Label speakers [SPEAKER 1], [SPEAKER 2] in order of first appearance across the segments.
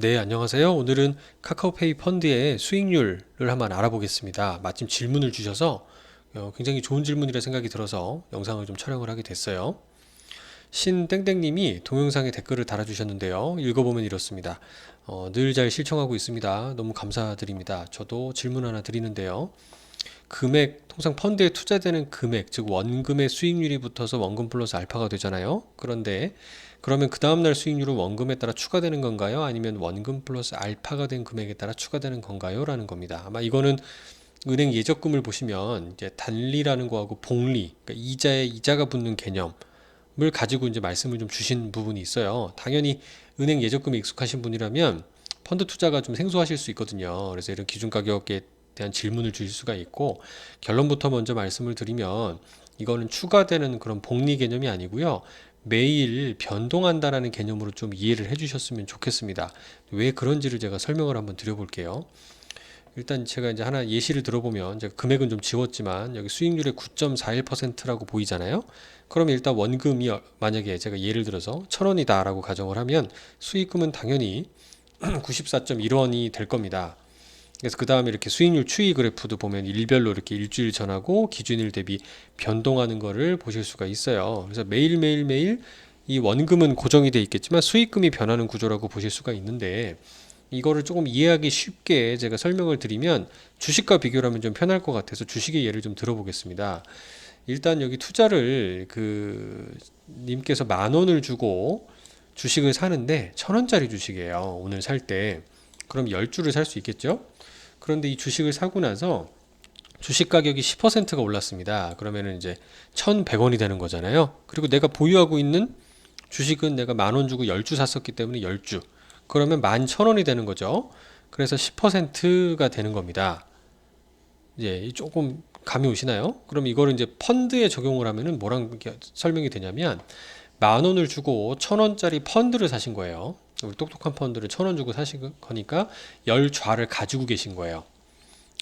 [SPEAKER 1] 네, 안녕하세요. 오늘은 카카오페이 펀드의 수익률을 한번 알아보겠습니다. 마침 질문을 주셔서 굉장히 좋은 질문이라 생각이 들어서 영상을 좀 촬영을 하게 됐어요. 신땡땡님이 동영상에 댓글을 달아주셨는데요. 읽어보면 이렇습니다. 늘 잘 실청하고 있습니다. 너무 감사드립니다. 저도 질문 하나 드리는데요. 금액, 통상 펀드에 투자되는 금액, 즉 원금의 수익률이 붙어서 원금 플러스 알파가 되잖아요. 그런데 그러면 그 다음날 수익률은 원금에 따라 추가되는 건가요? 아니면 원금 플러스 알파가 된 금액에 따라 추가되는 건가요? 라는 겁니다. 아마 이거는 은행 예적금을 보시면 이제 단리라는 거하고 복리, 그러니까 이자에 이자가 붙는 개념을 가지고 이제 말씀을 좀 주신 부분이 있어요. 당연히 은행 예적금에 익숙하신 분이라면 펀드 투자가 좀 생소하실 수 있거든요. 그래서 이런 기준 가격에 대한 질문을 주실 수가 있고, 결론부터 먼저 말씀을 드리면 이거는 추가되는 그런 복리 개념이 아니고요. 매일 변동한다라는 개념으로 좀 이해를 해주셨으면 좋겠습니다. 왜 그런지를 제가 설명을 한번 드려볼게요. 일단 제가 이제 하나 예시를 들어보면, 제가 금액은 좀 지웠지만 여기 수익률의 9.41%라고 보이잖아요. 그러면 일단 원금이 만약에 제가 예를 들어서 1,000원이다 라고 가정을 하면 수익금은 당연히 94.1원이 될 겁니다. 그래서 그 다음에 이렇게 수익률 추이 그래프도 보면 일별로 이렇게 일주일 전하고 기준일 대비 변동하는 거를 보실 수가 있어요. 그래서 매일매일 이 원금은 고정이 돼 있겠지만 수익금이 변하는 구조라고 보실 수가 있는데, 이거를 조금 이해하기 쉽게 제가 설명을 드리면 주식과 비교를 하면 좀 편할 것 같아서 주식의 예를 좀 들어보겠습니다. 일단 여기 투자를 님께서 10,000원을 주고 주식을 사는데 1,000원짜리 주식이에요. 오늘 살 때. 그럼 10주를 살 수 있겠죠? 그런데 이 주식을 사고 나서 주식 가격이 10%가 올랐습니다. 그러면은 이제 1,100원이 되는 거잖아요. 그리고 내가 보유하고 있는 주식은 내가 10,000원 주고 10주 샀었기 때문에 10주. 그러면 11,000원이 되는 거죠. 그래서 10%가 되는 겁니다. 이제 조금 감이 오시나요? 그럼 이거를 이제 펀드에 적용을 하면은 뭐랑 설명이 되냐면, 10,000원을 주고 1,000원짜리 펀드를 사신 거예요. 우리 똑똑한 펀드를 1,000원 주고 사신 거니까 10좌를 가지고 계신 거예요.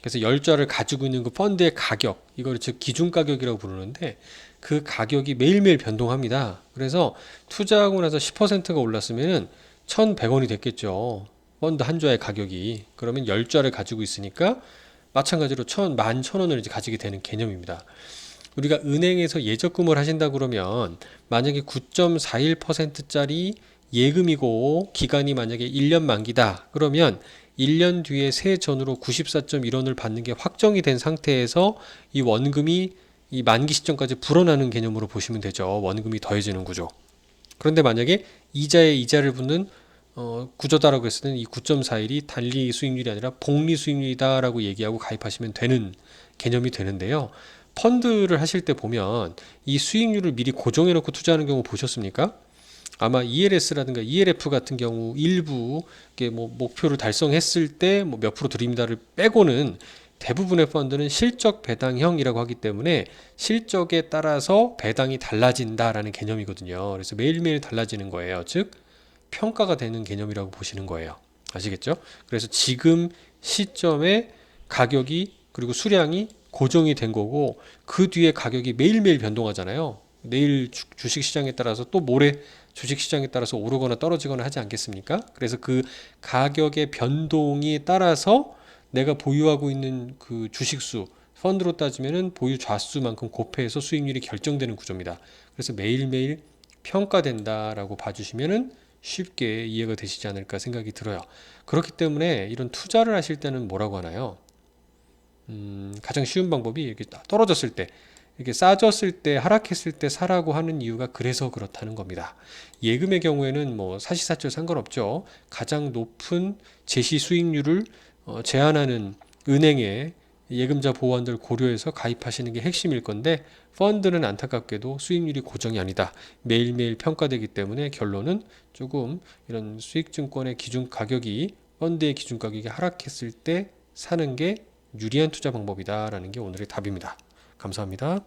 [SPEAKER 1] 그래서 10좌를 가지고 있는 그 펀드의 가격, 이걸 즉 기준 가격이라고 부르는데, 그 가격이 매일매일 변동합니다. 그래서 투자하고 나서 10%가 올랐으면은 1,100원이 됐겠죠. 펀드 한 좌의 가격이. 그러면 10좌를 가지고 있으니까 마찬가지로 11,000원을 이제 가지게 되는 개념입니다. 우리가 은행에서 예적금을 하신다 그러면 만약에 9.41%짜리 예금이고 기간이 만약에 1년 만기다 그러면 1년 뒤에 세전으로 94.1원을 받는 게 확정이 된 상태에서 이 원금이 이 만기 시점까지 불어나는 개념으로 보시면 되죠. 원금이 더해지는 구조. 그런데 만약에 이자에 이자를 붙는 구조다라고 했을 때는 이 9.41이 단리 수익률이 아니라 복리 수익률이다라고 얘기하고 가입하시면 되는 개념이 되는데요. 펀드를 하실 때 보면 이 수익률을 미리 고정해 놓고 투자하는 경우 보셨습니까? 아마 ELS라든가 ELF 같은 경우 일부 뭐 목표를 달성했을 때 뭐 몇 프로 드립니다를 빼고는 대부분의 펀드는 실적 배당형이라고 하기 때문에 실적에 따라서 배당이 달라진다라는 개념이거든요. 그래서 매일매일 달라지는 거예요. 즉 평가가 되는 개념이라고 보시는 거예요. 아시겠죠? 그래서 지금 시점에 가격이 그리고 수량이 고정이 된 거고, 그 뒤에 가격이 매일매일 변동하잖아요. 내일 주식 시장에 따라서 또 모레 주식 시장에 따라서 오르거나 떨어지거나 하지 않겠습니까? 그래서 그 가격의 변동에 따라서 내가 보유하고 있는 그 주식수, 펀드로 따지면은 보유 좌수만큼 곱해서 수익률이 결정되는 구조입니다. 그래서 매일매일 평가된다라고 봐주시면은 쉽게 이해가 되시지 않을까 생각이 들어요. 그렇기 때문에 이런 투자를 하실 때는 뭐라고 하나요? 가장 쉬운 방법이 이렇게 떨어졌을 때, 이렇게 싸졌을 때, 하락했을 때 사라고 하는 이유가 그래서 그렇다는 겁니다. 예금의 경우에는 뭐 사시사철 상관없죠. 가장 높은 제시 수익률을 제한하는 은행의 예금자 보호원들 고려해서 가입하시는 게 핵심일 건데, 펀드는 안타깝게도 수익률이 고정이 아니다. 매일매일 평가되기 때문에 결론은 조금 이런 수익증권의 기준 가격이 펀드의 기준 가격이 하락했을 때 사는 게 유리한 투자 방법이다라는 게 오늘의 답입니다. 감사합니다.